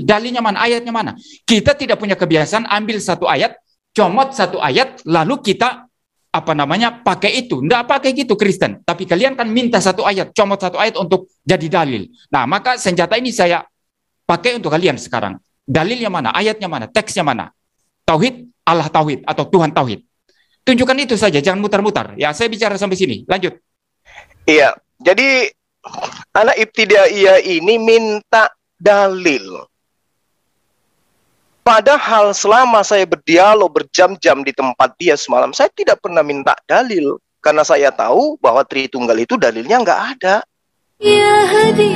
dalilnya mana, ayatnya mana. Kita tidak punya kebiasaan ambil satu ayat, comot satu ayat, lalu kita pakai itu. Enggak pakai gitu Kristen. Tapi kalian kan minta satu ayat, comot satu ayat untuk jadi dalil. Nah, maka senjata ini saya pakai untuk kalian sekarang. Dalilnya mana, ayatnya mana, teksnya mana. Tauhid, Allah tauhid atau Tuhan tauhid. Tunjukkan itu saja, jangan mutar-mutar. Ya, saya bicara sampai sini. Lanjut. Iya, jadi anak ibtidaiyah ini minta dalil. Padahal selama saya berdialog berjam-jam di tempat dia semalam, saya tidak pernah minta dalil. Karena saya tahu bahwa Tritunggal itu dalilnya nggak ada. Ya Hadi,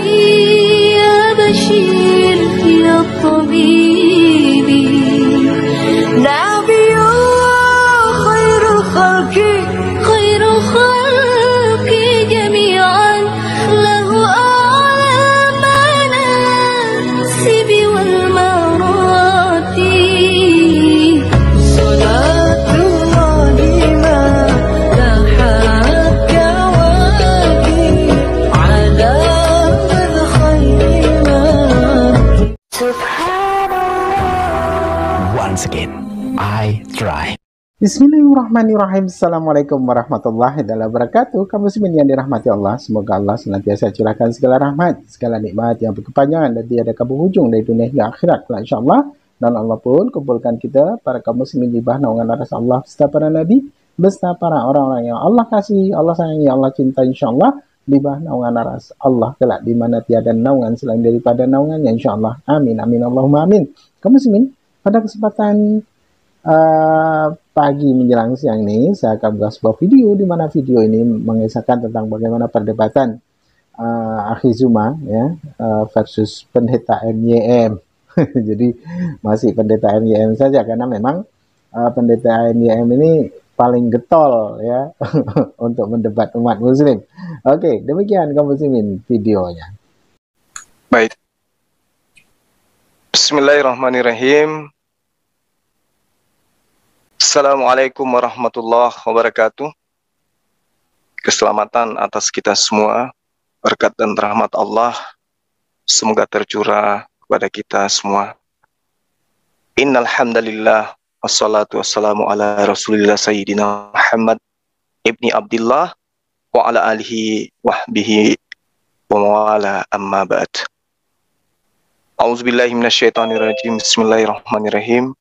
ya Bashir, ya Tabibi, Nabiyullah, khairul khalqi, khairul khalqi jami'an, lahu a'lamana, sibi wal marati, salatullahi ma dahat kawaki, ala bil khairi ma. Once again, I try. Bismillahirrahmanirrahim. Assalamualaikum warahmatullahi wabarakatuh. Kaum muslimin yang dirahmati Allah, semoga Allah senantiasa curahkan segala rahmat, segala nikmat yang berkepanjangan dan tiada berhujung dari dunia hingga akhirat, insyaallah. Dan Allah pun kumpulkan kita para kaum muslimin di bawah naungan aras Allah beserta para nabi, beserta para orang-orang yang Allah kasih, Allah sayangi, Allah cinta, insyaallah di bawah naungan aras Allah kelak di mana tiada naungan selain daripada naungannya, insyaallah. Amin amin Allahumma amin. Kaum muslimin, pada kesempatan pagi menjelang siang ini, saya akan buat sebuah video di mana video ini mengisahkan tentang bagaimana perdebatan Akhi Zuma ya, versus pendeta MYM. Jadi masih pendeta MYM saja karena memang pendeta MYM ini paling getol ya untuk mendebat umat muslim. Oke, demikian kaum muslimin videonya. Baik. Bismillahirrahmanirrahim. Assalamualaikum warahmatullahi wabarakatuh. Keselamatan atas kita semua, berkat dan rahmat Allah semoga tercurah kepada kita semua. Innal hamdalillah wassalatu wassalamu ala Rasulillah Sayyidina Muhammad ibni Abdullah wa ala alihi wahbihi wa mawala amma ba'd. A'udzubillahi minasyaitonirrajim. Bismillahirrahmanirrahim.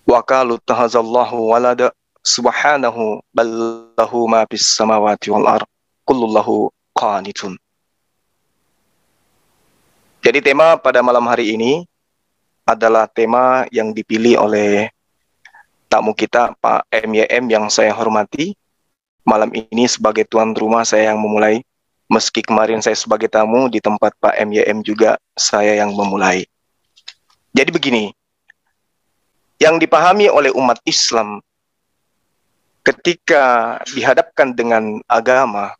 Wa qalu tahazallahu walada subhanahu ballahu ma bis samawati wal ard kulluhu qanitun. Jadi tema pada malam hari ini adalah tema yang dipilih oleh tamu kita Pak MYM yang saya hormati. Malam ini sebagai tuan rumah saya yang memulai. Meski kemarin saya sebagai tamu di tempat Pak MYM juga saya yang memulai. Jadi begini, yang dipahami oleh umat Islam ketika dihadapkan dengan agama,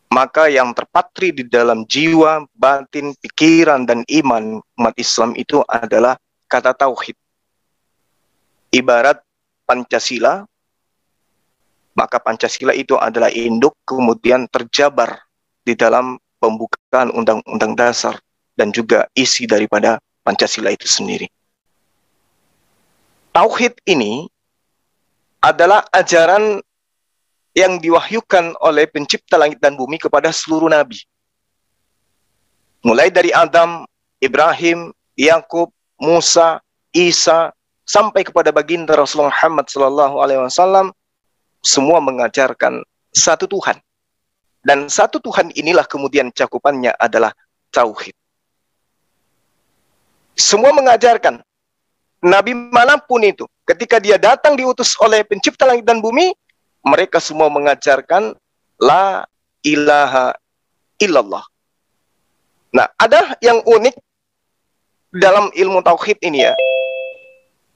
maka yang terpatri di dalam jiwa, batin, pikiran, dan iman umat Islam itu adalah kata tauhid. Ibarat Pancasila, maka Pancasila itu adalah induk kemudian terjabar di dalam pembukaan Undang-Undang Dasar dan juga isi daripada Pancasila itu sendiri. Tauhid ini adalah ajaran yang diwahyukan oleh pencipta langit dan bumi kepada seluruh nabi. Mulai dari Adam, Ibrahim, Yakub, Musa, Isa, sampai kepada baginda Rasulullah Muhammad SAW, semua mengajarkan satu Tuhan. Dan satu Tuhan inilah kemudian cakupannya adalah tauhid. Semua mengajarkan, nabi manapun itu, ketika dia datang diutus oleh pencipta langit dan bumi, mereka semua mengajarkan la ilaha illallah. Nah, ada yang unik dalam ilmu tauhid ini ya.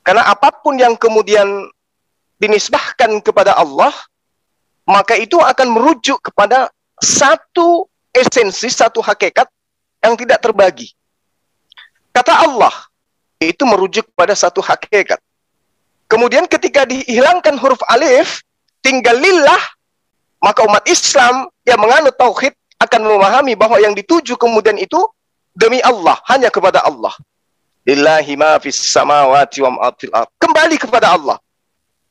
Karena apapun yang kemudian dinisbahkan kepada Allah, maka itu akan merujuk kepada satu esensi, satu hakikat yang tidak terbagi. Kata Allah itu merujuk pada satu hakikat. Kemudian ketika dihilangkan huruf alif, tinggal lillah, maka umat Islam yang menganut tauhid akan memahami bahwa yang dituju kemudian itu demi Allah, hanya kepada Allah. Lillahi ma fis samawati wa ma fil ardh. Kembali kepada Allah.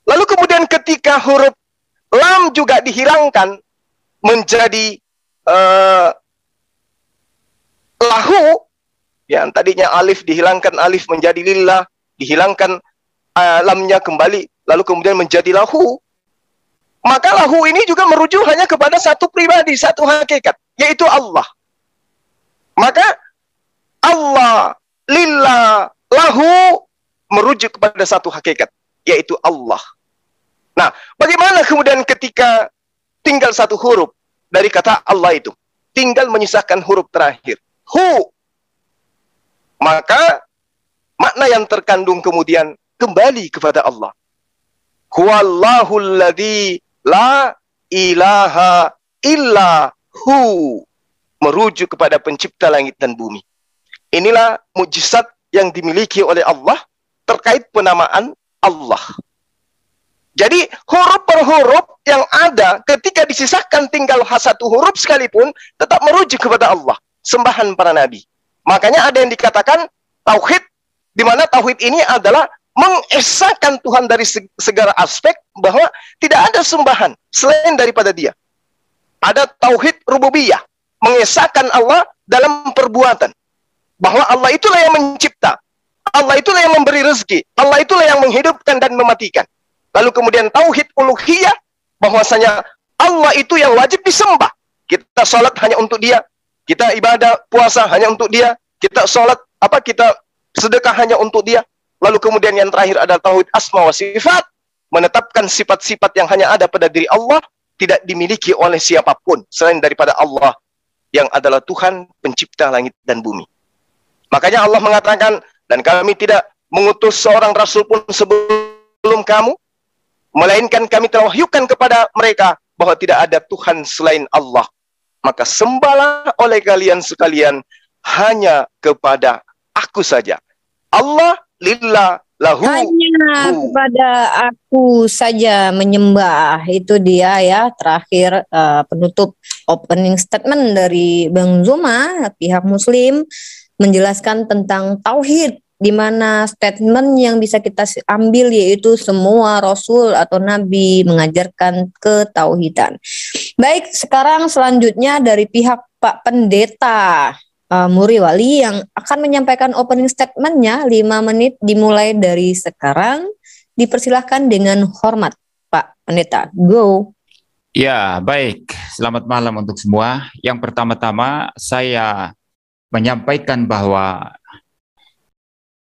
Lalu kemudian ketika huruf lam juga dihilangkan menjadi lahu, yang tadinya alif dihilangkan, alif menjadi lillah, dihilangkan lamnya kembali, lalu kemudian menjadi lahu. Maka lahu ini juga merujuk hanya kepada satu pribadi, satu hakikat, yaitu Allah. Maka Allah, lillah, lahu merujuk kepada satu hakikat, yaitu Allah. Nah, bagaimana kemudian ketika tinggal satu huruf dari kata Allah itu, tinggal menyisakan huruf terakhir, hu. Maka makna yang terkandung kemudian kembali kepada Allah. Huwallahul ladzi la ilaha illa hu. Merujuk kepada pencipta langit dan bumi. Inilah mukjizat yang dimiliki oleh Allah terkait penamaan Allah. Jadi huruf per huruf yang ada ketika disisahkan tinggal satu huruf sekalipun tetap merujuk kepada Allah. Sembahan para nabi. Makanya ada yang dikatakan tauhid, di mana tauhid ini adalah mengesahkan Tuhan dari segala aspek, bahwa tidak ada sembahan selain daripada Dia. Ada tauhid rububiyah, mengesahkan Allah dalam perbuatan, bahwa Allah itulah yang mencipta, Allah itulah yang memberi rezeki, Allah itulah yang menghidupkan dan mematikan. Lalu kemudian tauhid uluhiyah, bahwasanya Allah itu yang wajib disembah. Kita sholat hanya untuk Dia, kita ibadah puasa hanya untuk Dia, kita sholat kita sedekah hanya untuk Dia. Lalu kemudian yang terakhir adalah tauhid asma wa sifat, menetapkan sifat-sifat yang hanya ada pada diri Allah, tidak dimiliki oleh siapapun selain daripada Allah yang adalah Tuhan pencipta langit dan bumi. Makanya Allah mengatakan, dan kami tidak mengutus seorang rasul pun sebelum kamu, melainkan kami telah wahyukan kepada mereka bahwa tidak ada Tuhan selain Allah. Maka sembahlah oleh kalian sekalian hanya kepada Aku saja. Allah, lillah, lahu. Hanya kepada Aku saja menyembah. Itu dia ya, terakhir penutup opening statement dari Bang Zuma, pihak Muslim, menjelaskan tentang tauhid, di mana statement yang bisa kita ambil yaitu semua rasul atau nabi mengajarkan ketauhidan. Baik, sekarang selanjutnya dari pihak Pak Pendeta Muri Wali yang akan menyampaikan opening statementnya 5 menit dimulai dari sekarang. Dipersilahkan dengan hormat, Pak Pendeta. Go. Ya, baik. Selamat malam untuk semua. Yang pertama-tama saya menyampaikan bahwa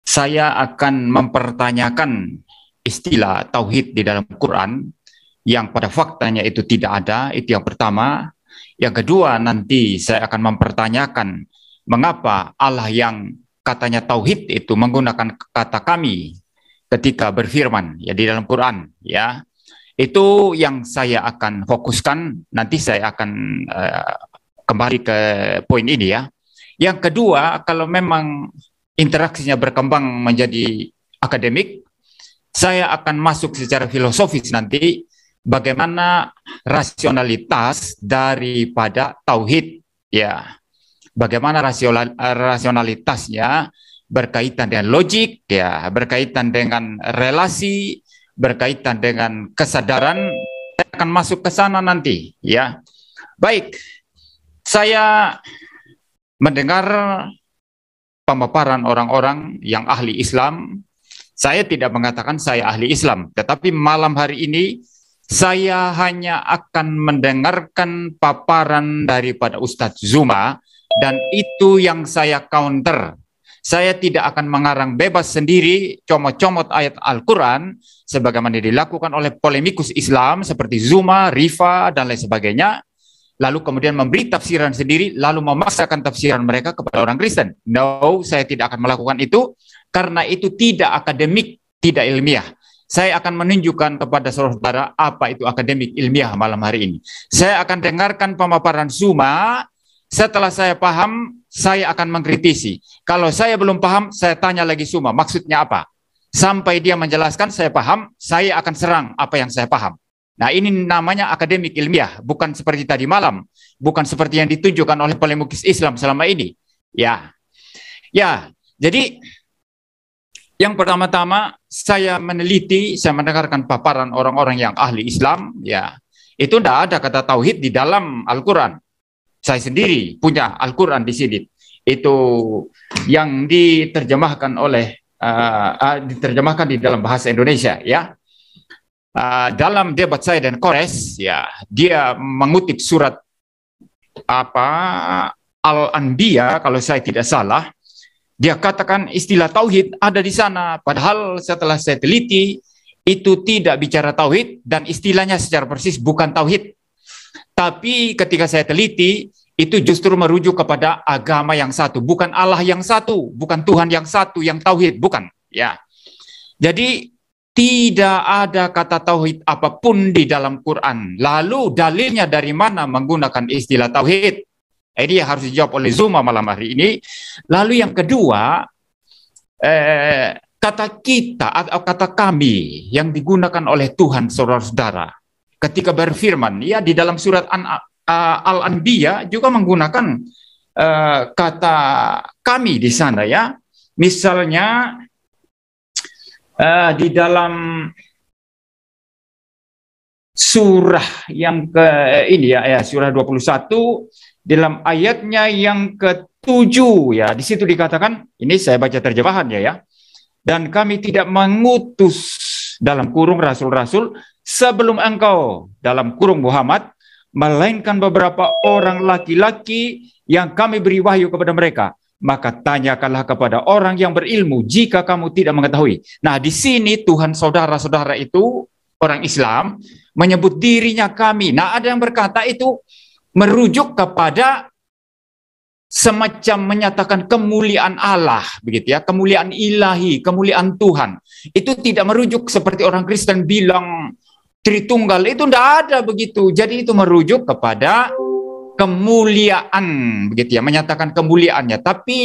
saya akan mempertanyakan istilah tauhid di dalam Quran yang pada faktanya itu tidak ada. Itu yang pertama. Yang kedua, nanti saya akan mempertanyakan mengapa Allah yang katanya tauhid itu menggunakan kata kami ketika berfirman ya di dalam Quran ya. Itu yang saya akan fokuskan. Nanti saya akan kembali ke poin ini ya. Yang kedua, kalau memang interaksinya berkembang menjadi akademik, saya akan masuk secara filosofis nanti bagaimana rasionalitas daripada tauhid ya. Bagaimana rasionalitasnya berkaitan dengan logik, ya, berkaitan dengan relasi, berkaitan dengan kesadaran, saya akan masuk ke sana nanti, ya. Baik, saya mendengar pemaparan orang-orang yang ahli Islam. Saya tidak mengatakan saya ahli Islam, tetapi malam hari ini saya hanya akan mendengarkan paparan daripada Ustadz Zuma. Dan itu yang saya counter. Saya tidak akan mengarang bebas sendiri, comot-comot ayat Al-Quran, sebagaimana dilakukan oleh polemikus Islam seperti Zuma, Rifa, dan lain sebagainya. Lalu kemudian memberi tafsiran sendiri, lalu memaksakan tafsiran mereka kepada orang Kristen. No, saya tidak akan melakukan itu, karena itu tidak akademik, tidak ilmiah. Saya akan menunjukkan kepada saudara apa itu akademik ilmiah malam hari ini. Saya akan dengarkan pemaparan Zuma. Setelah saya paham, saya akan mengkritisi. Kalau saya belum paham, saya tanya lagi Zuma, maksudnya apa? Sampai dia menjelaskan, saya paham, saya akan serang apa yang saya paham. Nah, ini namanya akademik ilmiah, bukan seperti tadi malam, bukan seperti yang ditunjukkan oleh polemikus Islam selama ini. Ya, Ya, jadi yang pertama-tama saya meneliti, saya mendengarkan paparan orang-orang yang ahli Islam, ya, itu tidak ada kata tauhid di dalam Al-Quran. Saya sendiri punya Al-Quran di sini. Itu yang diterjemahkan diterjemahkan di dalam bahasa Indonesia, ya. Dalam debat saya dan Kores, ya, dia mengutip surat Al-Anbiya, kalau saya tidak salah. Dia katakan istilah tauhid ada di sana, padahal setelah saya teliti itu tidak bicara tauhid dan istilahnya secara persis bukan tauhid. Tapi ketika saya teliti itu justru merujuk kepada agama yang satu, bukan Allah yang satu, bukan Tuhan yang satu yang tauhid, bukan, ya. Jadi tidak ada kata tauhid apapun di dalam Quran. Lalu dalilnya dari mana menggunakan istilah tauhid? Ini harus dijawab oleh Zuma malam hari ini. Lalu yang kedua, kata kita atau kata kami yang digunakan oleh Tuhan, saudara-saudara, ketika berfirman, ya, di dalam surat Al-Anbiya juga menggunakan kata kami di sana, ya. Misalnya di dalam surah yang surah 21, dalam ayatnya yang ke-7, ya, di situ dikatakan, ini saya baca terjemahannya, ya. Dan kami tidak mengutus dalam kurung rasul-rasul sebelum engkau dalam kurung Muhammad, melainkan beberapa orang laki-laki yang kami beri wahyu kepada mereka. Maka tanyakanlah kepada orang yang berilmu jika kamu tidak mengetahui. Nah, di sini Tuhan saudara-saudara itu orang Islam menyebut dirinya kami. Nah, ada yang berkata itu merujuk kepada semacam menyatakan kemuliaan Allah, begitu ya, kemuliaan ilahi, kemuliaan Tuhan. Itu tidak merujuk seperti orang Kristen bilang Tritunggal, itu tidak ada begitu. Jadi itu merujuk kepada kemuliaan, begitu ya, menyatakan kemuliaannya. Tapi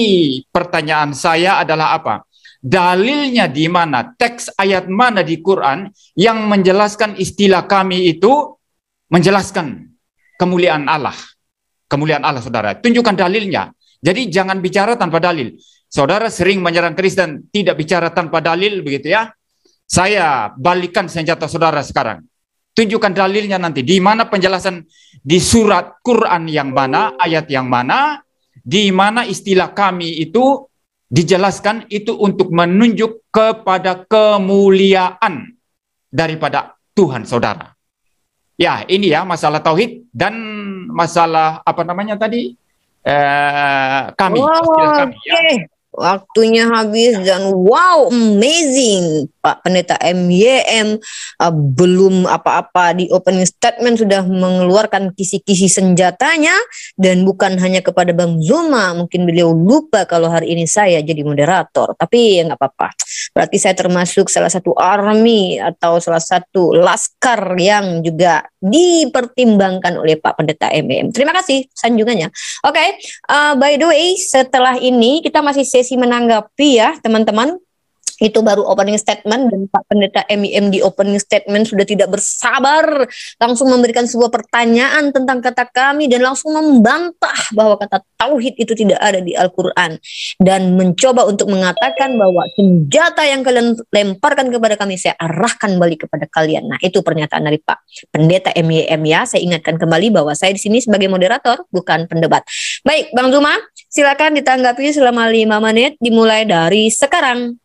pertanyaan saya adalah apa? Dalilnya di mana? Teks ayat mana di Quran yang menjelaskan istilah kami itu menjelaskan kemuliaan Allah? Kemuliaan Allah, saudara. Tunjukkan dalilnya. Jadi jangan bicara tanpa dalil. Saudara sering menyerang Kristen, tidak bicara tanpa dalil, begitu ya. Saya balikan senjata saudara sekarang. Tunjukkan dalilnya nanti. Di mana penjelasan di surat Quran yang mana, ayat yang mana, di mana istilah kami itu dijelaskan itu untuk menunjuk kepada kemuliaan daripada Tuhan, saudara. Ya, ini ya masalah tauhid dan masalah apa namanya tadi kami. Istilah kami, ya. Waktunya habis dan wow, amazing. Pak Pendeta MYM belum apa-apa di opening statement sudah mengeluarkan kisi-kisi senjatanya, dan bukan hanya kepada Bang Zuma. Mungkin beliau lupa kalau hari ini saya jadi moderator, tapi ya nggak apa-apa. Berarti saya termasuk salah satu army atau salah satu laskar yang juga dipertimbangkan oleh Pak Pendeta MYM. Terima kasih sanjungannya. Oke, by the way, setelah ini kita masih sesi menanggapi ya teman-teman. Itu baru opening statement dan Pak Pendeta MYM di opening statement sudah tidak bersabar langsung memberikan sebuah pertanyaan tentang kata kami dan langsung membantah bahwa kata tauhid itu tidak ada di Al-Quran dan mencoba untuk mengatakan bahwa senjata yang kalian lemparkan kepada kami saya arahkan balik kepada kalian. Nah, itu pernyataan dari Pak Pendeta MYM ya. Saya ingatkan kembali bahwa saya di sini sebagai moderator bukan pendebat. Baik, Bang Zuma, silakan ditanggapi selama 5 menit dimulai dari sekarang.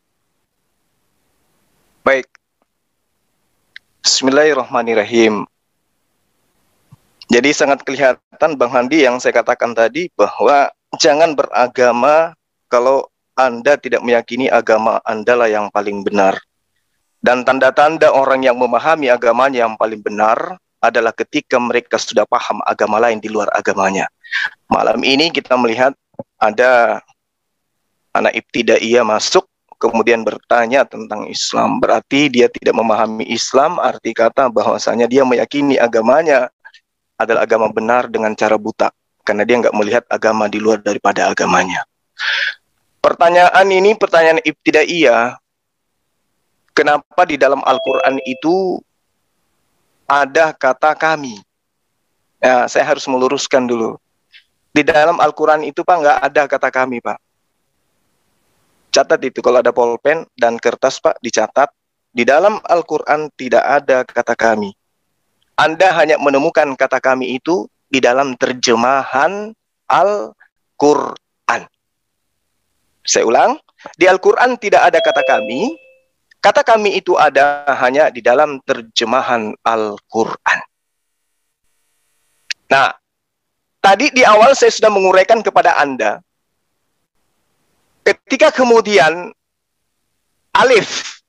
Baik. Bismillahirrahmanirrahim. Jadi sangat kelihatan Bang Handi yang saya katakan tadi bahwa jangan beragama kalau Anda tidak meyakini agama Anda lah yang paling benar. Dan tanda-tanda orang yang memahami agamanya yang paling benar adalah ketika mereka sudah paham agama lain di luar agamanya. Malam ini kita melihat ada anak ibtidaiyah masuk kemudian bertanya tentang Islam. Berarti dia tidak memahami Islam, arti kata bahwasanya dia meyakini agamanya adalah agama benar dengan cara buta, karena dia nggak melihat agama di luar daripada agamanya. Pertanyaan ini pertanyaan ibtidaiyah. Kenapa di dalam Al-Quran itu ada kata kami? Ya, saya harus meluruskan dulu. Di dalam Al-Quran itu Pak nggak ada kata kami, Pak. Catat itu kalau ada pulpen dan kertas Pak, dicatat. Di dalam Al-Quran tidak ada kata kami. Anda hanya menemukan kata kami itu di dalam terjemahan Al-Quran. Saya ulang, di Al-Quran tidak ada kata kami. Kata kami itu ada hanya di dalam terjemahan Al-Quran. Nah, tadi di awal saya sudah menguraikan kepada Anda, ketika kemudian alif,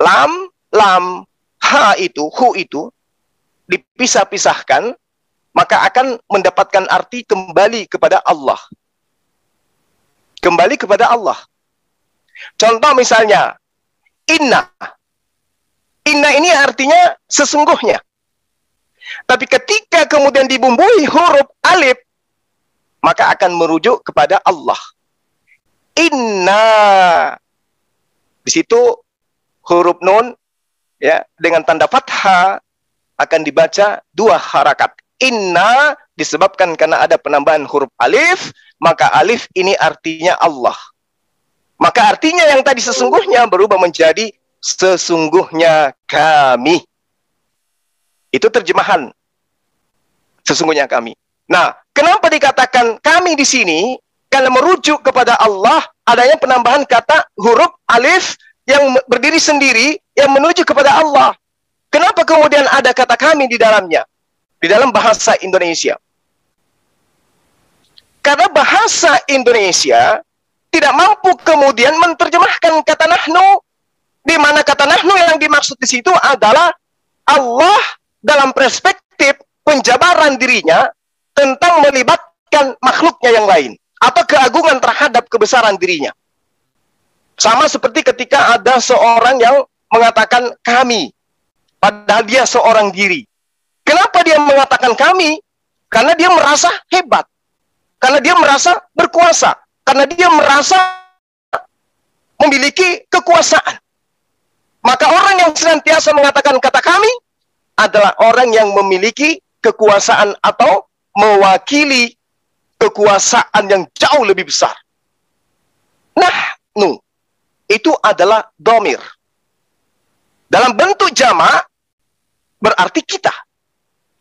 lam, ha itu, hu itu dipisah-pisahkan, maka akan mendapatkan arti kembali kepada Allah. Kembali kepada Allah. Contoh misalnya, inna. Inna ini artinya sesungguhnya. Tapi ketika kemudian dibumbui huruf alif, maka akan merujuk kepada Allah. Inna. Di situ huruf nun ya dengan tanda fathah akan dibaca 2 harakat. Inna disebabkan karena ada penambahan huruf alif, maka alif ini artinya Allah. Maka artinya yang tadi sesungguhnya berubah menjadi sesungguhnya kami. Itu terjemahan sesungguhnya kami. Nah, kenapa dikatakan kami di sini? Karena merujuk kepada Allah, adanya penambahan kata huruf alif yang berdiri sendiri yang menuju kepada Allah. Kenapa kemudian ada kata kami di dalamnya? Di dalam bahasa Indonesia. Karena bahasa Indonesia tidak mampu kemudian menerjemahkan kata nahnu, di mana kata nahnu yang dimaksud di situ adalah Allah dalam perspektif penjabaran dirinya tentang melibatkan makhluknya yang lain atau keagungan terhadap kebesaran dirinya. Sama seperti ketika ada seorang yang mengatakan kami, padahal dia seorang diri. Kenapa dia mengatakan kami? Karena dia merasa hebat, karena dia merasa berkuasa, karena dia merasa memiliki kekuasaan. Maka orang yang senantiasa mengatakan kata kami adalah orang yang memiliki kekuasaan atau mewakili kekuasaan yang jauh lebih besar. Nahnu itu adalah dhamir. Dalam bentuk jamak berarti kita.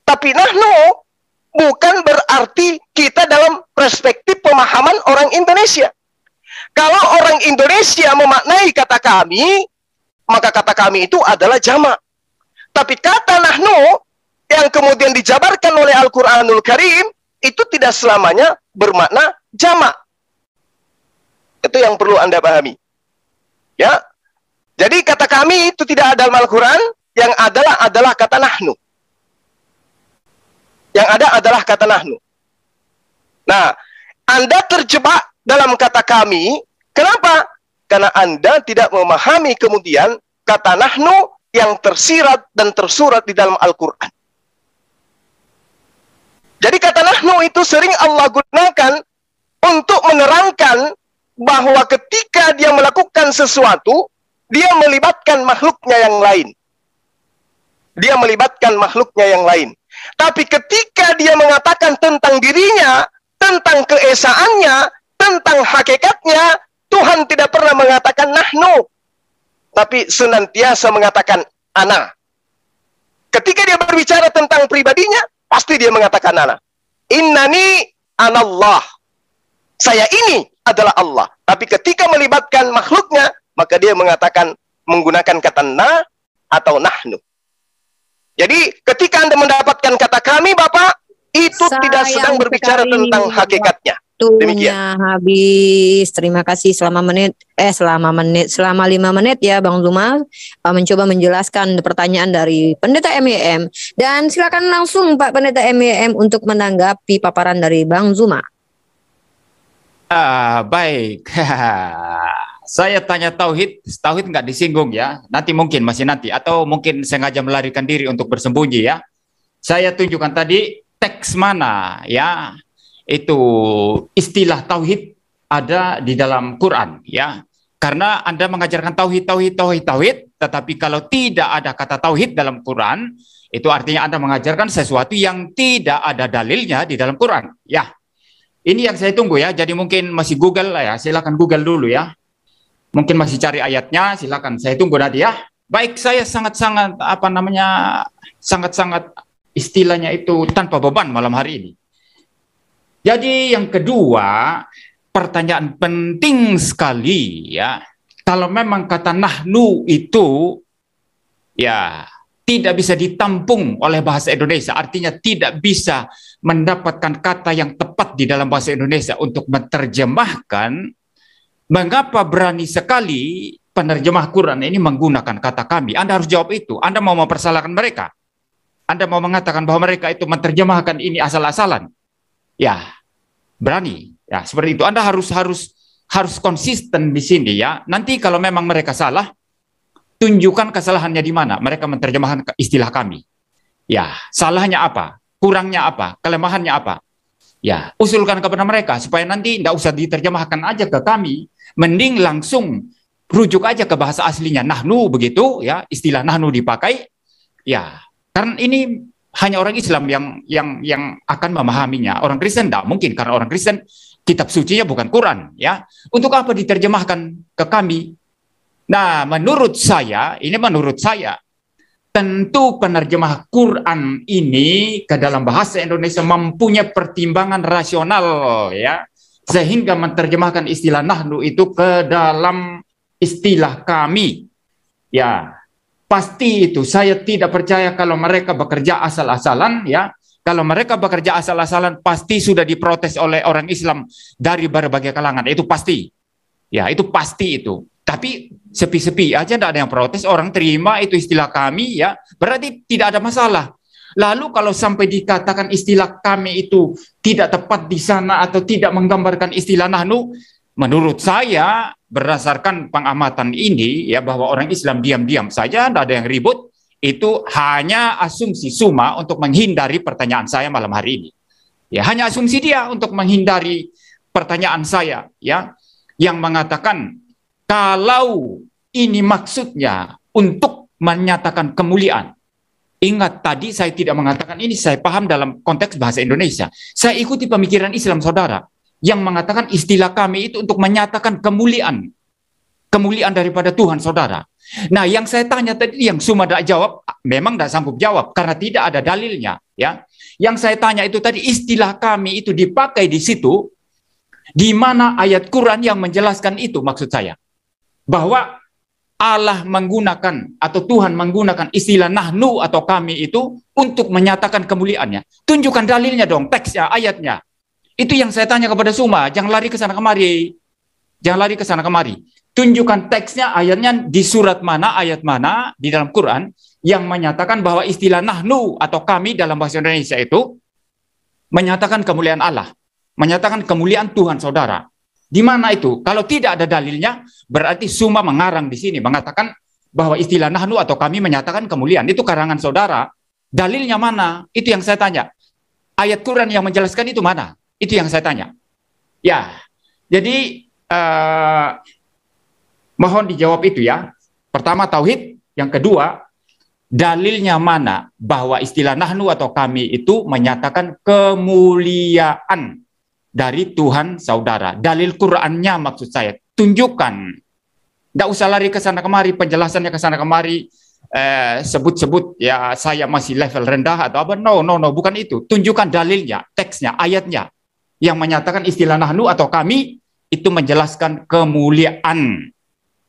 Tapi nahnu bukan berarti kita dalam perspektif pemahaman orang Indonesia. Kalau orang Indonesia memaknai kata kami, maka kata kami itu adalah jamak. Tapi kata nahnu yang kemudian dijabarkan oleh Al-Quranul Karim itu tidak selamanya bermakna jamak. Itu yang perlu Anda pahami. Ya. Jadi kata kami itu tidak ada dalam Al-Quran, yang adalah kata nahnu. Yang ada adalah kata nahnu. Nah, Anda terjebak dalam kata kami, kenapa? Karena Anda tidak memahami kemudian kata nahnu yang tersirat dan tersurat di dalam Al-Quran. Jadi kata nahnu itu sering Allah gunakan untuk menerangkan bahwa ketika dia melakukan sesuatu, dia melibatkan makhluknya yang lain. Dia melibatkan makhluknya yang lain. Tapi ketika dia mengatakan tentang dirinya, tentang keesaannya, tentang hakikatnya, Tuhan tidak pernah mengatakan nahnu, tapi senantiasa mengatakan ana. Ketika dia berbicara tentang pribadinya, pasti dia mengatakan ana. Innani anallah. Saya ini adalah Allah. Tapi ketika melibatkan makhluknya, maka dia mengatakan menggunakan kata na atau nahnu. Jadi ketika Anda mendapatkan kata kami Bapak, itu tidak sedang berbicara tentang hakikatnya. Demikian. Habis. Terima kasih selama 5 menit ya Bang Zuma mencoba menjelaskan pertanyaan dari Pendeta MEM, dan silakan langsung Pak Pendeta MEM untuk menanggapi paparan dari Bang Zuma. Baik. Saya tanya tauhid nggak disinggung ya. Nanti mungkin masih nanti, atau mungkin sengaja melarikan diri untuk bersembunyi ya. Saya tunjukkan tadi teks mana ya. Itu istilah tauhid ada di dalam Quran ya. Karena Anda mengajarkan tauhid, tetapi kalau tidak ada kata tauhid dalam Quran, itu artinya Anda mengajarkan sesuatu yang tidak ada dalilnya di dalam Quran ya. Ini yang saya tunggu ya. Jadi mungkin masih Google lah ya. Silakan Google dulu ya. Mungkin masih cari ayatnya. Silakan. Saya tunggu nanti ya. Baik, saya sangat-sangat sangat-sangat istilahnya itu tanpa beban malam hari ini. Jadi yang kedua, pertanyaan penting sekali ya. Kalau memang kata nahnu itu ya tidak bisa ditampung oleh bahasa Indonesia, artinya tidak bisa mendapatkan kata yang tepat di dalam bahasa Indonesia untuk menerjemahkan, mengapa berani sekali penerjemah Quran ini menggunakan kata kami? Anda harus jawab itu. Anda mau mempersalahkan mereka? Anda mau mengatakan bahwa mereka itu menerjemahkan ini asal-asalan? Ya, berani. Ya, seperti itu. Anda harus konsisten di sini ya. Nanti kalau memang mereka salah, tunjukkan kesalahannya di mana. Mereka menerjemahkan istilah kami. Ya, salahnya apa? Kurangnya apa? Kelemahannya apa? Ya, usulkan kepada mereka supaya nanti tidak usah diterjemahkan aja ke kami, mending langsung rujuk aja ke bahasa aslinya nahnu begitu ya, istilah nahnu dipakai. Ya, karena ini hanya orang Islam yang akan memahaminya. Orang Kristen tidak mungkin, karena orang Kristen kitab sucinya bukan Quran ya. Untuk apa diterjemahkan ke kami? Nah, menurut saya, tentu penerjemah Quran ini ke dalam bahasa Indonesia mempunyai pertimbangan rasional ya, sehingga menerjemahkan istilah nahnu itu ke dalam istilah kami. Ya, pasti itu. Saya tidak percaya kalau mereka bekerja asal-asalan ya. Kalau mereka bekerja asal-asalan pasti sudah diprotes oleh orang Islam dari berbagai kalangan. Itu pasti. Ya, itu pasti itu. Tapi sepi-sepi aja tidak ada yang protes, orang terima itu istilah kami ya, berarti tidak ada masalah. Lalu kalau sampai dikatakan istilah kami itu tidak tepat di sana atau tidak menggambarkan istilah nahnu, menurut saya berdasarkan pengamatan ini ya, bahwa orang Islam diam-diam saja, tidak ada yang ribut, itu hanya asumsi Suma untuk menghindari pertanyaan saya malam hari ini. Ya, hanya asumsi dia untuk menghindari pertanyaan saya ya, yang mengatakan kalau ini maksudnya untuk menyatakan kemuliaan. Ingat tadi saya tidak mengatakan ini, saya paham dalam konteks bahasa Indonesia. Saya ikuti pemikiran Islam saudara, yang mengatakan istilah kami itu untuk menyatakan kemuliaan. Kemuliaan daripada Tuhan saudara. Nah, yang saya tanya tadi, yang Suma tidak jawab, memang tidak sanggup jawab, karena tidak ada dalilnya. Ya. Yang saya tanya itu tadi, istilah kami itu dipakai di situ, di mana ayat Quran yang menjelaskan itu maksud saya. Bahwa Allah menggunakan atau Tuhan menggunakan istilah nahnu atau kami itu untuk menyatakan kemuliaannya. Tunjukkan dalilnya dong, teksnya, ayatnya. Itu yang saya tanya kepada Suma, jangan lari ke sana kemari. Jangan lari ke sana kemari. Tunjukkan teksnya, ayatnya di surat mana, ayat mana di dalam Quran yang menyatakan bahwa istilah nahnu atau kami dalam bahasa Indonesia itu menyatakan kemuliaan Allah, menyatakan kemuliaan Tuhan saudara. Di mana itu? Kalau tidak ada dalilnya, berarti Suma mengarang di sini, mengatakan bahwa istilah nahnu atau kami menyatakan kemuliaan. Itu karangan saudara. Dalilnya mana? Itu yang saya tanya. Ayat Quran yang menjelaskan itu mana? Itu yang saya tanya. Ya, jadi mohon dijawab itu ya. Pertama tauhid, yang kedua dalilnya mana bahwa istilah nahnu atau kami itu menyatakan kemuliaan dari Tuhan saudara. Dalil Qurannya maksud saya. Tunjukkan. Tidak usah lari ke sana kemari, penjelasannya ke sana kemari, sebut-sebut ya saya masih level rendah atau apa. No, bukan itu. Tunjukkan dalilnya, teksnya, ayatnya yang menyatakan istilah nahnu atau kami itu menjelaskan kemuliaan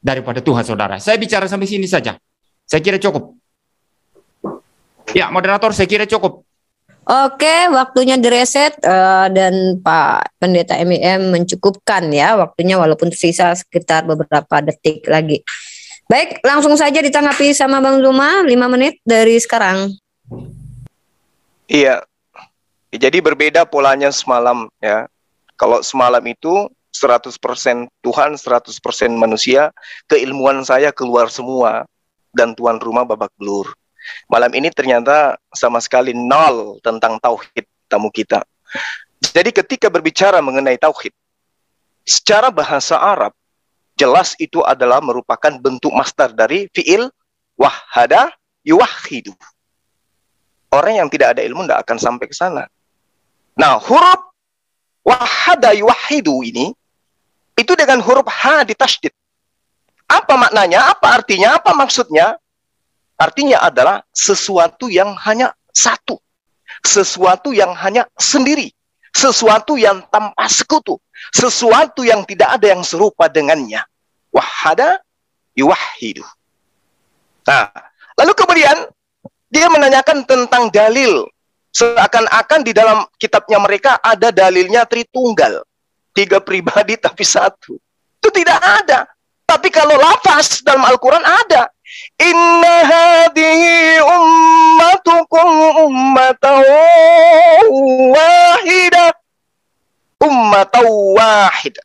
daripada Tuhan saudara. Saya bicara sampai sini saja. Saya kira cukup. Ya, moderator, saya kira cukup. Oke, waktunya direset dan Pak Pendeta MIM mencukupkan ya waktunya walaupun tersisa sekitar beberapa detik lagi. Baik, langsung saja ditanggapi sama Bang Zuma, 5 menit dari sekarang. Iya, jadi berbeda polanya semalam ya. Kalau semalam itu 100% Tuhan, 100% manusia, keilmuan saya keluar semua dan tuan rumah babak belur. Malam ini ternyata sama sekali nol tentang tauhid tamu kita. Jadi ketika berbicara mengenai tauhid, secara bahasa Arab, jelas itu adalah merupakan bentuk masdar dari fi'il wahhada yuwahhidu. Orang yang tidak ada ilmu tidak akan sampai ke sana. Nah, huruf Wahada yuwahidu ini, itu dengan huruf H ditasydid. Apa maknanya? Apa artinya? Apa maksudnya? Artinya adalah sesuatu yang hanya satu. Sesuatu yang hanya sendiri. Sesuatu yang tanpa sekutu. Sesuatu yang tidak ada yang serupa dengannya. Wahada yuwahidu. Nah, lalu kemudian dia menanyakan tentang dalil. Seakan-akan di dalam kitabnya mereka ada dalilnya Tritunggal. 3 pribadi tapi satu. Itu tidak ada. Tapi kalau lafaz dalam Al-Quran ada. Inna hadihi ummatukum ummatan wahidah. Ummatan wahidah.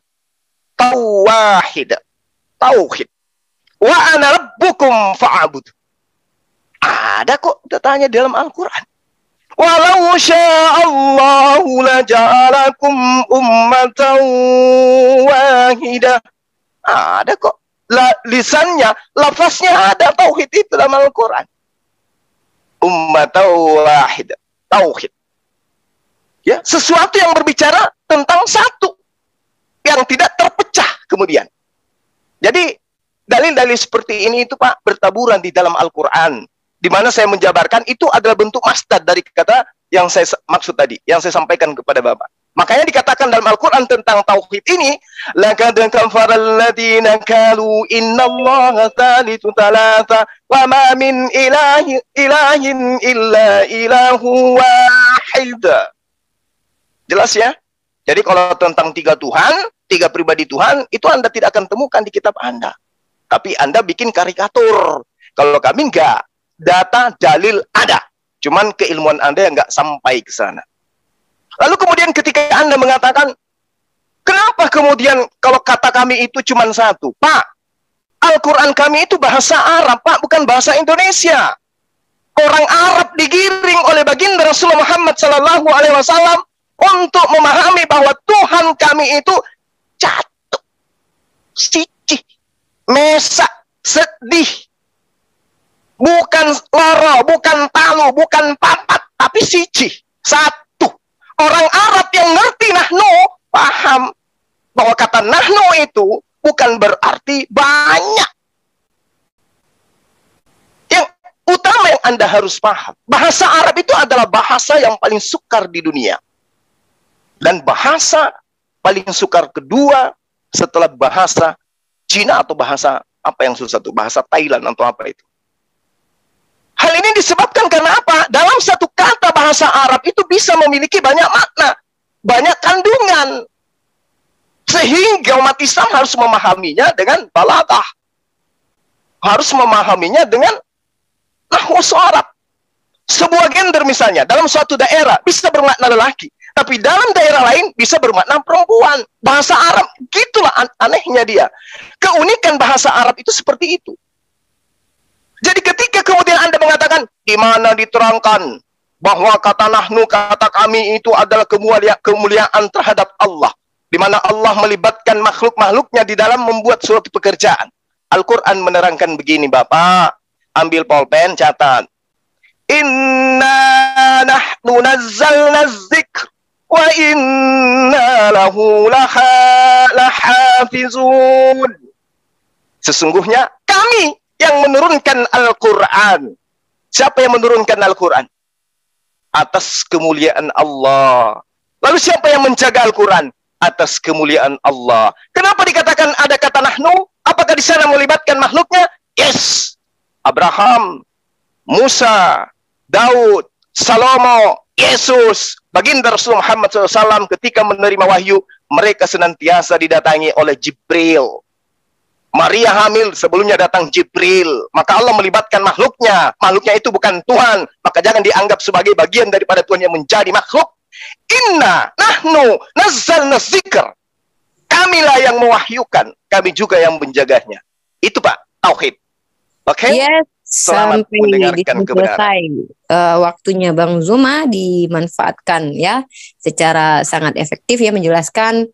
Tawahidah. Tauhid. Wa ana rabbukum fa'abud. Ada kok datanya dalam Al-Quran. Walau sya'allahu laja'alakum ummatan wahidah. Ada kok. Lisannya, lafaznya ada. Tauhid itu dalam Al-Quran. Ummatan wahidah. Tauhid. Ya, sesuatu yang berbicara tentang satu. Yang tidak terpecah kemudian. Jadi, dalil-dalil seperti ini itu Pak, bertaburan di dalam Al-Quran. Di mana saya menjabarkan itu adalah bentuk masdar dari kata yang saya maksud tadi, yang saya sampaikan kepada Bapak. Makanya dikatakan dalam Al-Quran tentang tauhid ini, laqad kafara alladziina qalu innallaha tsalitsu tsalatsa wa ma min ilahin illa ilahu wahid. Jelas ya? Jadi kalau tentang 3 Tuhan, 3 pribadi Tuhan, itu Anda tidak akan temukan di kitab Anda. Tapi Anda bikin karikatur. Kalau kami enggak. Data, dalil ada. Cuman keilmuan Anda yang nggak sampai ke sana. Lalu kemudian ketika Anda mengatakan, kenapa kemudian kalau kata kami itu cuma satu? Pak, Al-Quran kami itu bahasa Arab, Pak, bukan bahasa Indonesia. Orang Arab digiring oleh baginda Rasulullah Muhammad SAW untuk memahami bahwa Tuhan kami itu jatuh, sicih, mesak, sedih. Bukan loro, bukan talu, bukan papat, tapi siji, satu. Orang Arab yang ngerti nahnu, paham bahwa kata nahnu itu bukan berarti banyak. Yang utama yang Anda harus paham, bahasa Arab itu adalah bahasa yang paling sukar di dunia. Dan bahasa paling sukar kedua setelah bahasa Cina atau bahasa apa yang susah itu, bahasa Thailand atau apa itu. Hal ini disebabkan karena apa? Dalam satu kata bahasa Arab itu bisa memiliki banyak makna, banyak kandungan. Sehingga umat Islam harus memahaminya dengan balaghah. Harus memahaminya dengan nahwu Arab. Sebuah gender misalnya, dalam suatu daerah bisa bermakna lelaki. Tapi dalam daerah lain bisa bermakna perempuan. Bahasa Arab, gitulah anehnya dia. Keunikan bahasa Arab itu seperti itu. Jadi ketika kemudian Anda mengatakan, di mana diterangkan bahwa kata nahnu, kata kami itu adalah kemuliaan terhadap Allah. Di mana Allah melibatkan makhluk-makhluknya di dalam membuat suatu pekerjaan. Al-Quran menerangkan begini, Bapak. Ambil pulpen, catat. Inna nahnu nazzalna dzikr wa inna lahu lahafizun. Sesungguhnya kami yang menurunkan Al-Quran. Siapa yang menurunkan Al-Quran? Atas kemuliaan Allah. Lalu siapa yang menjaga Al-Quran? Atas kemuliaan Allah. Kenapa dikatakan ada kata nahnu? Apakah di sana melibatkan makhluknya? Yes. Abraham, Musa, Daud, Salomo, Yesus, baginda Rasulullah Muhammad SAW ketika menerima wahyu, mereka senantiasa didatangi oleh Jibril. Maria hamil, sebelumnya datang Jibril. Maka Allah melibatkan makhluknya. Makhluknya itu bukan Tuhan. Maka jangan dianggap sebagai bagian daripada Tuhan yang menjadi makhluk. Inna nahnu nazzalna dzikr. Kamilah yang mewahyukan. Kami juga yang menjaganya. Itu Pak, tauhid. Oke? Yes, Selamat sampai mendengarkan kebenaran. selesai waktunya Bang Zuma dimanfaatkan ya secara sangat efektif ya menjelaskan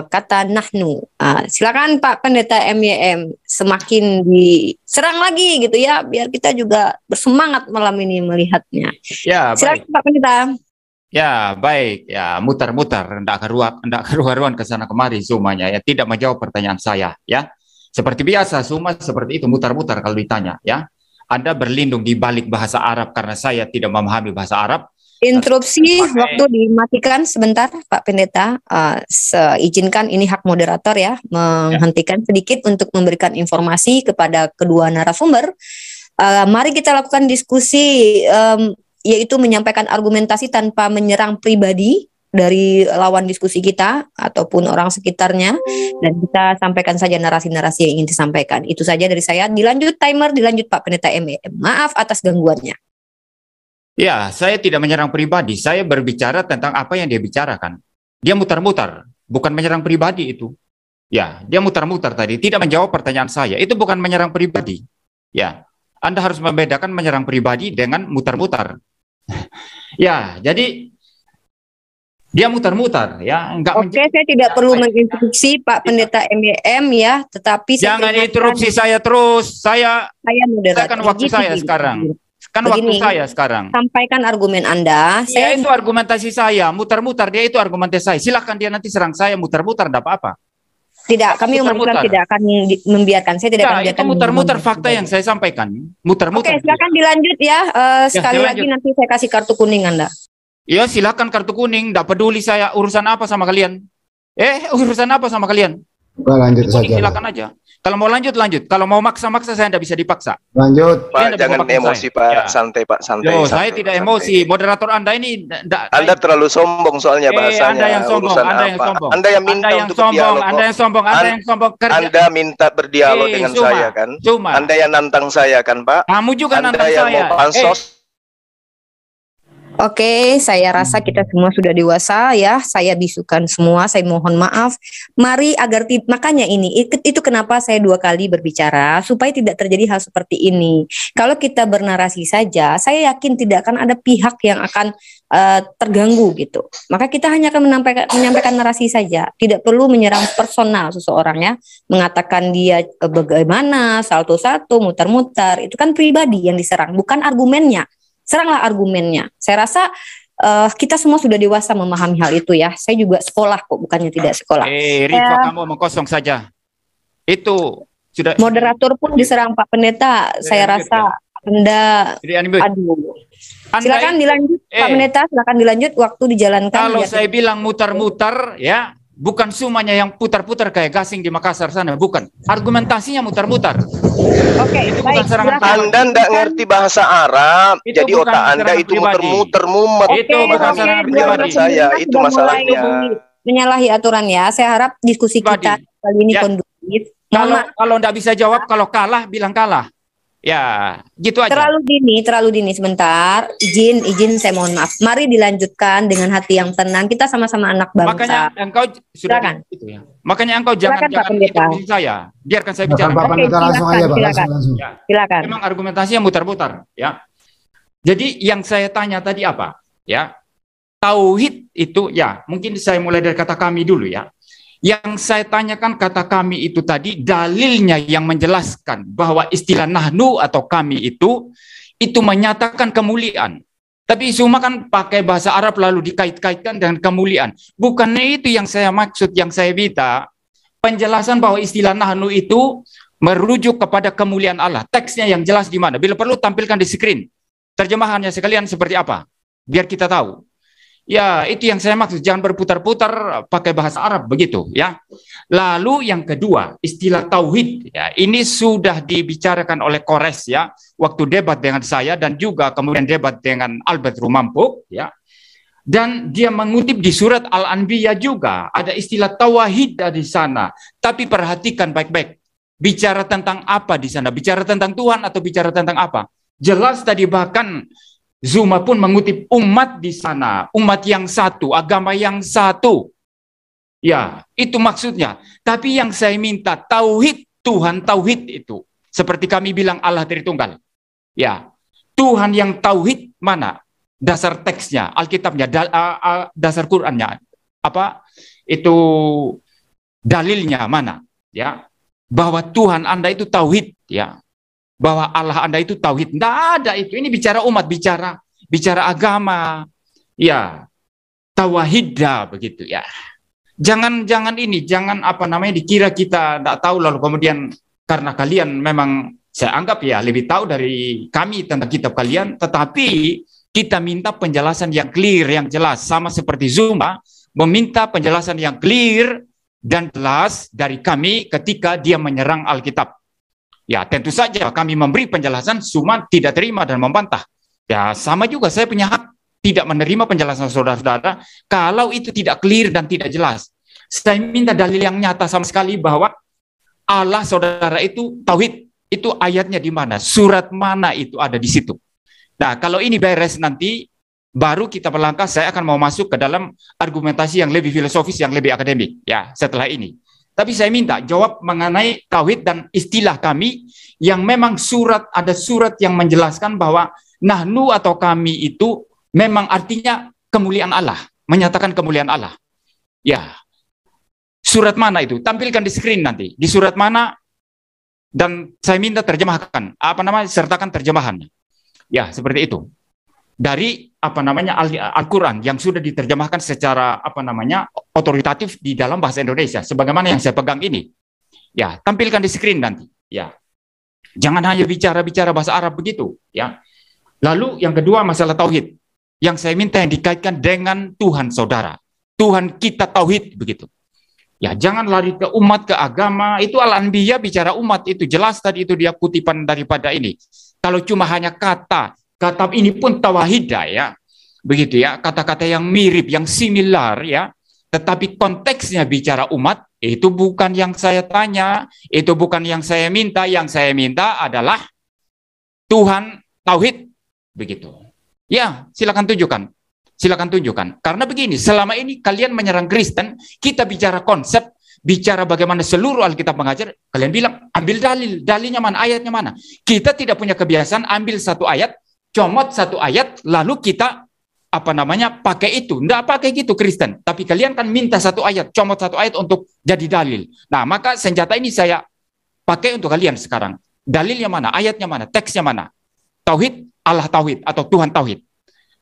kata nahnu. Silakan Pak Pendeta MYM semakin diserang lagi gitu ya biar kita juga bersemangat malam ini melihatnya. Ya, Silakan baik. Pak Pendeta. Ya, baik. Ya, mutar-mutar, ndak keruan ke sana kemari Zumanya ya, tidak menjawab pertanyaan saya ya. Seperti biasa Zuma seperti itu mutar-mutar kalau ditanya ya. Anda berlindung di balik bahasa Arab karena saya tidak memahami bahasa Arab. Interupsi waktu dimatikan sebentar Pak Pendeta. Izinkan ini hak moderator ya, menghentikan sedikit untuk memberikan informasi kepada kedua narasumber. Mari kita lakukan diskusi, yaitu menyampaikan argumentasi tanpa menyerang pribadi dari lawan diskusi kita ataupun orang sekitarnya, dan kita sampaikan saja narasi-narasi yang ingin disampaikan. Itu saja dari saya. Dilanjut timer, dilanjut Pak Pendeta MEM. Maaf atas gangguannya. Ya, saya tidak menyerang pribadi. Saya berbicara tentang apa yang dia bicarakan. Dia mutar-mutar, bukan menyerang pribadi itu. Ya, dia mutar-mutar tadi, tidak menjawab pertanyaan saya. Itu bukan menyerang pribadi. Ya, Anda harus membedakan menyerang pribadi dengan mutar-mutar. Ya, jadi dia mutar-mutar ya, enggak. Oke, saya tidak perlu menginstruksi Pak Pendeta MEM ya, tetapi jangan interupsi saya terus. Saya kan waktu saya sekarang. Kan waktu saya sekarang. Sampaikan argumen Anda. Ya, itu argumentasi saya, mutar-mutar, dia itu argumentasi saya. Silakan dia nanti serang saya mutar-mutar, enggak apa-apa. Tidak, kami umat Islam tidak akan membiarkan. Saya tidak akan membiarkan. Itu mutar-mutar fakta yang saya sampaikan. Mutar-mutar. Oke, silakan dilanjut ya. Sekali lagi nanti saya kasih kartu kuning Anda. Ya, silakan kartu kuning. Tidak peduli saya urusan apa sama kalian. Urusan apa sama kalian? Lanjut saja. Silakan aja. Kalau mau lanjut, lanjut. Kalau mau maksa-maksa, saya tidak bisa dipaksa. Lanjut. Pak, jangan emosi, Pak. Ya. Santai, Pak. Santai. Loh, saya tidak emosi. Moderator Anda ini... Anda terlalu sombong soalnya bahasanya. Anda yang sombong. Anda yang sombong. Anda yang minta untuk berdialog. Anda yang sombong. Anda yang sombong. Anda minta berdialog dengan saya, kan? Anda yang nantang saya, kan, Pak? Kamu juga nantang saya. Anda yang mau pansos. Oke, saya rasa kita semua sudah dewasa ya. Saya bisukan semua, saya mohon maaf. Mari agar makanya itu kenapa saya 2 kali berbicara supaya tidak terjadi hal seperti ini. Kalau kita bernarasi saja, saya yakin tidak akan ada pihak yang akan terganggu gitu. Maka kita hanya akan menyampaikan narasi saja. Tidak perlu menyerang personal seseorang ya. Mengatakan dia bagaimana, salto-salto, mutar-mutar. Itu kan pribadi yang diserang, bukan argumennya. Seranglah argumennya. Saya rasa kita semua sudah dewasa memahami hal itu ya. Saya juga sekolah kok, bukannya tidak sekolah. Rifa, kamu mengkosong saja. Itu sudah. Moderator pun diserang Pak Pendeta. Saya rasa Anda, aduh. Silakan dilanjut Pak Pendeta, silakan dilanjut. Waktu dijalankan. Kalau saya bilang mutar-mutar ya, bukan semuanya yang putar-putar kayak gasing di Makassar sana, bukan. Argumentasinya mutar-mutar. Oke, itu bukan serangan. Anda tidak ngerti bahasa Arab, itu jadi otak Anda itu muter-muter mumet. Itu bukan serangan pribadi. Saya itu masalahnya. Menyalahi aturan ya. Saya harap diskusi kita kali ini kondusif. Kalau tidak bisa jawab, kalau kalah bilang kalah. Ya, gitu aja. Terlalu dini sebentar. Izin saya mohon maaf. Mari dilanjutkan dengan hati yang tenang. Kita sama-sama anak bangsa. Makanya engkau sudah gitu ya. Makanya engkau jangan interupsi saya. Biarkan saya bicara. Langsung aja, Pak. Langsung. Ya. Silakan. Memang argumentasinya mutar-mutar, ya. Jadi yang saya tanya tadi apa? Ya. Tauhid itu ya, mungkin saya mulai dari kata kami dulu ya. Yang saya tanyakan kata kami itu tadi dalilnya yang menjelaskan bahwa istilah nahnu atau kami itu menyatakan kemuliaan. Tapi semua kan pakai bahasa Arab lalu dikait-kaitkan dengan kemuliaan. Bukannya itu yang saya maksud, yang saya minta penjelasan bahwa istilah nahnu itu merujuk kepada kemuliaan Allah. Teksnya yang jelas di mana? Bila perlu tampilkan di screen. Terjemahannya sekalian seperti apa? Biar kita tahu. Ya, itu yang saya maksud. Jangan berputar-putar pakai bahasa Arab begitu, ya. Lalu yang kedua, istilah tauhid. Ya, ini sudah dibicarakan oleh Kores ya, waktu debat dengan saya dan juga kemudian debat dengan Albert Rumampo, ya. Dan dia mengutip di surat Al-Anbiya juga ada istilah tauhid di sana. Tapi perhatikan baik-baik. Bicara tentang apa di sana? Bicara tentang Tuhan atau bicara tentang apa? Jelas tadi bahkan Zuma pun mengutip umat di sana, umat yang satu, agama yang satu. Ya, itu maksudnya. Tapi yang saya minta tauhid, Tuhan tauhid itu. Seperti kami bilang Allah Tritunggal. Ya, Tuhan yang tauhid mana? Dasar teksnya, Alkitabnya, dasar Qur'annya. Apa? Itu dalilnya mana? Ya, bahwa Tuhan Anda itu tauhid, ya. Bahwa Allah Anda itu tauhid. Tidak ada itu. Ini bicara umat, bicara agama. Ya, tawahida begitu ya. Jangan dikira kita tidak tahu lalu kemudian karena kalian memang saya anggap ya lebih tahu dari kami tentang kitab kalian, tetapi kita minta penjelasan yang clear, yang jelas, sama seperti Zuma meminta penjelasan yang clear dan jelas dari kami ketika dia menyerang Alkitab. Ya, tentu saja kami memberi penjelasan, Zuma tidak terima dan membantah. Ya, sama juga saya punya hak tidak menerima penjelasan saudara-saudara kalau itu tidak clear dan tidak jelas. Saya minta dalil yang nyata sama sekali bahwa Allah saudara itu tauhid. Itu ayatnya di mana? Surat mana itu ada di situ? Nah, kalau ini beres nanti, baru kita melangkah, saya akan mau masuk ke dalam argumentasi yang lebih filosofis, yang lebih akademik. Ya, setelah ini. Tapi saya minta jawab mengenai tauhid dan istilah kami, yang memang ada surat yang menjelaskan bahwa nahnu atau kami itu memang artinya kemuliaan Allah. Menyatakan kemuliaan Allah. Ya, surat mana itu? Tampilkan di screen nanti. Di surat mana? Dan saya minta terjemahkan, sertakan terjemahannya. Ya, seperti itu. Dari Al-Qur'an yang sudah diterjemahkan secara otoritatif di dalam bahasa Indonesia sebagaimana yang saya pegang ini. Ya, tampilkan di screen nanti, ya. Jangan hanya bicara bahasa Arab begitu, ya. Lalu yang kedua masalah tauhid. Yang saya minta yang dikaitkan dengan Tuhan saudara. Tuhan kita tauhid begitu. Ya, jangan lari ke umat, ke agama. Itu Al-Anbiya bicara umat, itu jelas tadi itu dia kutipan daripada ini. Kalau cuma hanya kata ini pun tawahida ya. Begitu ya, kata-kata yang mirip, yang similar ya. Tetapi konteksnya bicara umat, itu bukan yang saya tanya, itu bukan yang saya minta. Yang saya minta adalah Tuhan tauhid begitu. Ya, silakan tunjukkan. Silakan tunjukkan. Karena begini, selama ini kalian menyerang Kristen, kita bicara konsep, bicara bagaimana seluruh Alkitab mengajar, kalian bilang, ambil dalilnya mana, ayatnya mana. Kita tidak punya kebiasaan ambil satu ayat, comot satu ayat, lalu kita pakai itu. Nggak pakai gitu Kristen. Tapi kalian kan minta satu ayat, comot satu ayat untuk jadi dalil. Nah, maka senjata ini saya pakai untuk kalian sekarang. Dalilnya mana, ayatnya mana, teksnya mana. Tauhid, Allah tauhid, atau Tuhan tauhid.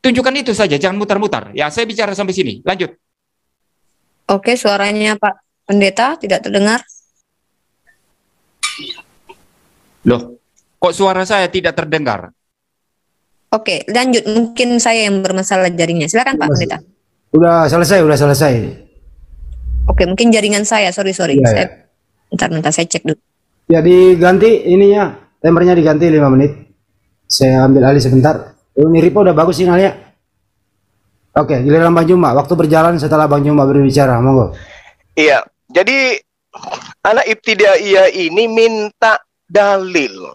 Tunjukkan itu saja, jangan mutar-mutar. Ya, saya bicara sampai sini. Lanjut. Oke, suaranya Pak Pendeta tidak terdengar. Loh, kok suara saya tidak terdengar? Oke, lanjut. Mungkin saya yang bermasalah jaringnya. Silakan Pak Pendeta. Udah selesai. Oke, mungkin jaringan saya. Sorry. Ya, Bentar, saya cek dulu. Ya, diganti ininya. Timernya diganti 5 menit. Saya ambil alih sebentar. Ini Ripo udah bagus sinyalnya. Oke, giliran Bang Juma. Waktu berjalan setelah Bang Juma berbicara, monggo. Iya, jadi anak ibtidaiyah ini minta dalil.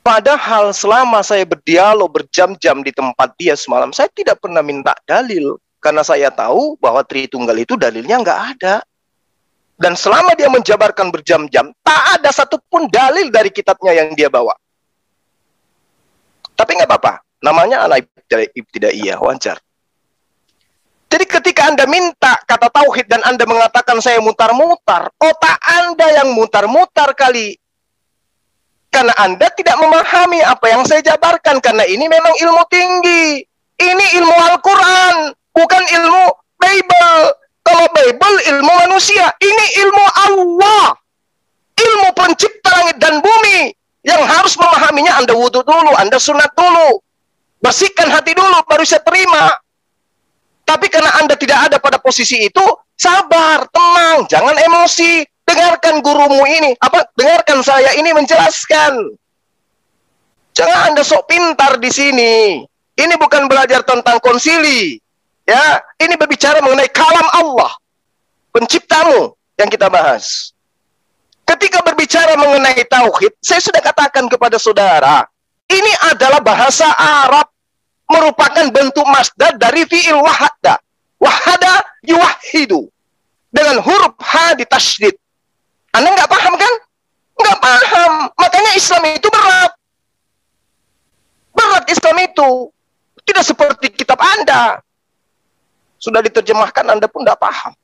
Padahal selama saya berdialog berjam-jam di tempat dia semalam, saya tidak pernah minta dalil. Karena saya tahu bahwa Tritunggal itu dalilnya nggak ada. Dan selama dia menjabarkan berjam-jam, tak ada satupun dalil dari kitabnya yang dia bawa. Tapi nggak apa-apa, namanya anak ibtidaiyah, wajar. Jadi ketika Anda minta kata tauhid dan Anda mengatakan saya mutar-mutar, otak Anda yang mutar-mutar kali. Karena Anda tidak memahami apa yang saya jabarkan, karena ini memang ilmu tinggi. Ini ilmu Al-Quran, bukan ilmu Bible. Kalau Bible ilmu manusia, ini ilmu Allah. Ilmu pencipta langit dan bumi. Yang harus memahaminya Anda wudhu dulu, Anda sunat dulu. Bersihkan hati dulu, baru saya terima. Tapi karena Anda tidak ada pada posisi itu, sabar, tenang, jangan emosi. Dengarkan gurumu ini, dengarkan saya ini menjelaskan. Jangan Anda sok pintar di sini. Ini bukan belajar tentang konsili. Ya, ini berbicara mengenai kalam Allah, penciptamu yang kita bahas. Ketika berbicara mengenai tauhid, saya sudah katakan kepada saudara, ini adalah bahasa Arab, merupakan bentuk masdar dari fi'il wahada. Wahada yuwahidu. Dengan huruf H ditasydid. Anda nggak paham kan? Nggak paham. Makanya Islam itu berat. Berat Islam itu. Tidak seperti kitab Anda. Sudah diterjemahkan, Anda pun nggak paham.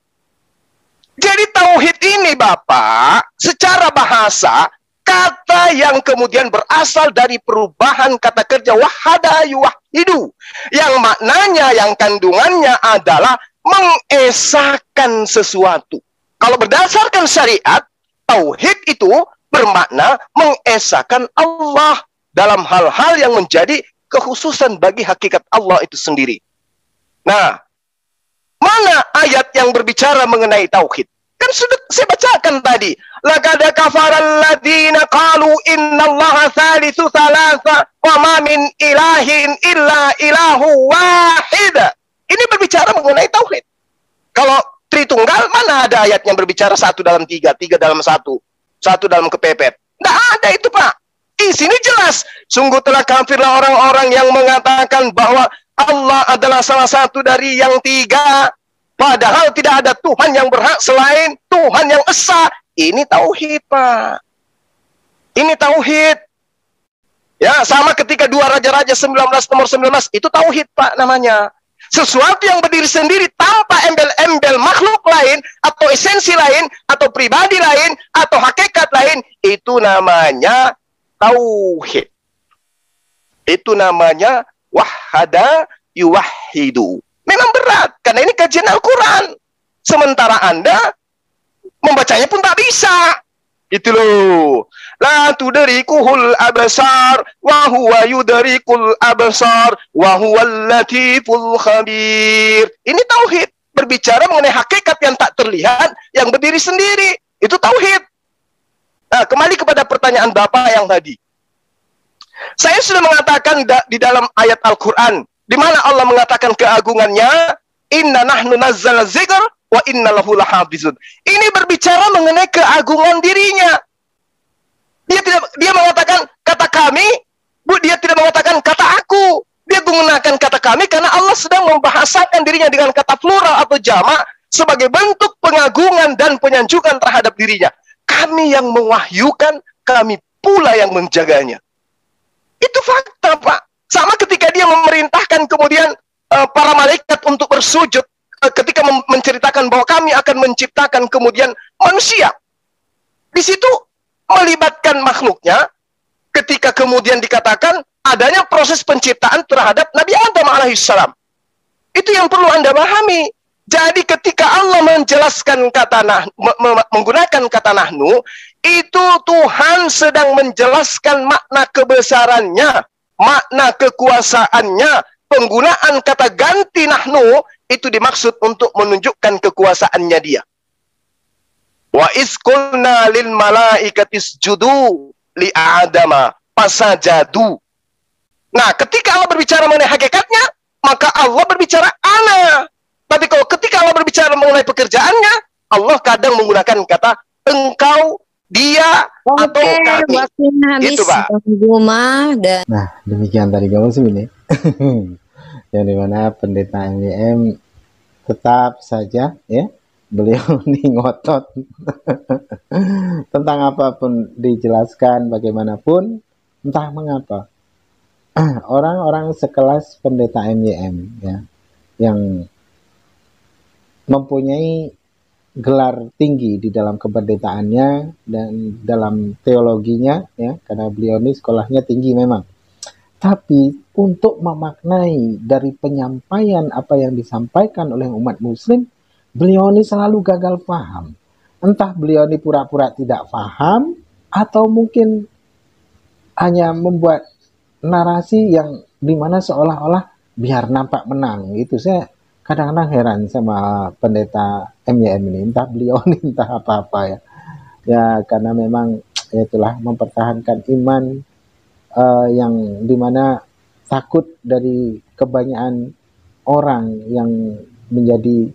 Jadi tauhid ini Bapak, secara bahasa, kata yang kemudian berasal dari perubahan kata kerja wahada yuwahidu, yang maknanya, yang kandungannya adalah mengesahkan sesuatu. Kalau berdasarkan syariat, tauhid itu bermakna mengesahkan Allah dalam hal-hal yang menjadi kekhususan bagi hakikat Allah itu sendiri. Nah, mana ayat yang berbicara mengenai tauhid? Kan sudah saya bacakan tadi. Laqad kafara alladziina qalu innallaha tsalitsu tsalatsa wa ma min ilahin illa ilahu wahid. Ini berbicara mengenai tauhid. Kalau Tritunggal, mana ada ayat yang berbicara 1 dalam 3, 3 dalam 1, 1 dalam kepepet? Tidak ada itu, Pak. Di sini jelas, sungguh telah kafirlah orang-orang yang mengatakan bahwa Allah adalah salah satu dari yang 3. Padahal tidak ada Tuhan yang berhak selain Tuhan yang esa. Ini tauhid, Pak. Ini tauhid. Ya, sama ketika 2 Raja-Raja 19 nomor 19, itu tauhid, Pak, namanya. Sesuatu yang berdiri sendiri tanpa embel-embel makhluk lain, atau esensi lain, atau pribadi lain, atau hakikat lain, itu namanya tauhid. Itu namanya wahada yuwahidu. Memang berat, karena ini kajian Al-Quran. Sementara Anda membacanya pun tak bisa. Itu loh. La tudrikuhul absar wa huwa yudrikul absar wa huwal latiful khabir. Ini tauhid, berbicara mengenai hakikat yang tak terlihat, yang berdiri sendiri. Itu tauhid. Nah, kembali kepada pertanyaan Bapak yang tadi. Saya sudah mengatakan di dalam ayat Al-Quran, di mana Allah mengatakan keagungannya, inna nahnu nazzalna dzikr wa inna lahu lahafizun. Ini berbicara mengenai keagungan dirinya. Dia mengatakan kata kami, dia tidak mengatakan kata aku. Dia menggunakan kata kami karena Allah sedang membahasakan dirinya dengan kata plural atau jamak sebagai bentuk pengagungan dan penyanjungan terhadap dirinya. Kami yang mewahyukan, kami pula yang menjaganya. Itu fakta, Pak. Sama ketika dia memerintahkan kemudian para malaikat untuk bersujud ketika menceritakan bahwa kami akan menciptakan kemudian manusia. Di situ melibatkan makhluknya ketika kemudian dikatakan adanya proses penciptaan terhadap Nabi Adam alaihissalam. Itu yang perlu Anda pahami. Jadi ketika Allah menjelaskan kata menggunakan kata nahnu, itu Tuhan sedang menjelaskan makna kebesarannya, makna kekuasaannya. Penggunaan kata ganti nahnu itu dimaksud untuk menunjukkan kekuasaannya dia. Wa isqulna lil malaikati isjudu li adama fasajadu. Nah, ketika Allah berbicara mengenai hakikatnya, maka Allah berbicara ana. Tapi kalau ketika Allah berbicara mengenai pekerjaannya, Allah kadang menggunakan kata engkau, dia, atau kami. Gitu, Pak. Nah, demikian tadi kamu sih ini. Yang dimana pendeta MWM tetap saja ya, beliau nih ngotot tentang apapun dijelaskan bagaimanapun, entah mengapa orang-orang sekelas pendeta MWM ya, yang mempunyai gelar tinggi di dalam kependetaannya dan dalam teologinya ya, karena beliau ini sekolahnya tinggi memang. Tapi untuk memaknai dari penyampaian apa yang disampaikan oleh umat muslim, beliau ini selalu gagal paham. Entah beliau ini pura-pura tidak paham, atau mungkin hanya membuat narasi yang dimana seolah-olah biar nampak menang gitu. Saya kadang-kadang heran sama pendeta MYM ini, entah beliau ini entah apa-apa ya. Ya karena memang ya itulah mempertahankan iman yang dimana takut dari kebanyakan orang yang menjadi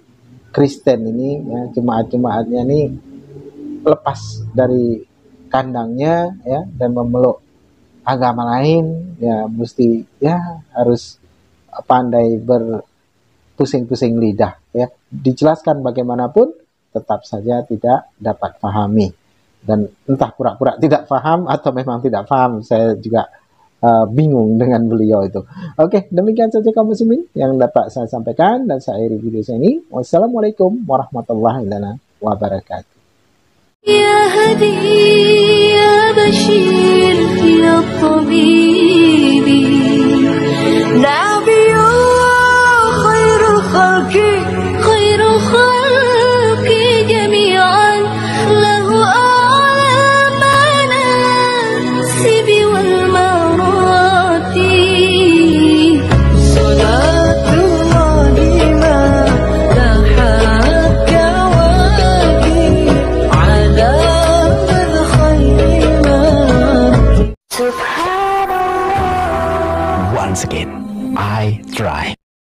Kristen ini ya, jemaat-jemaatnya ini lepas dari kandangnya ya dan memeluk agama lain ya, mesti ya harus pandai berpusing-pusing lidah ya, dijelaskan bagaimanapun tetap saja tidak dapat pahami. Dan entah pura-pura tidak paham atau memang tidak paham, saya juga bingung dengan beliau itu. Oke, demikian saja kaum muslimin yang dapat saya sampaikan dan saya akhiri video saya ini. Wassalamualaikum warahmatullahi wabarakatuh. Ya hadi ya once again. I try.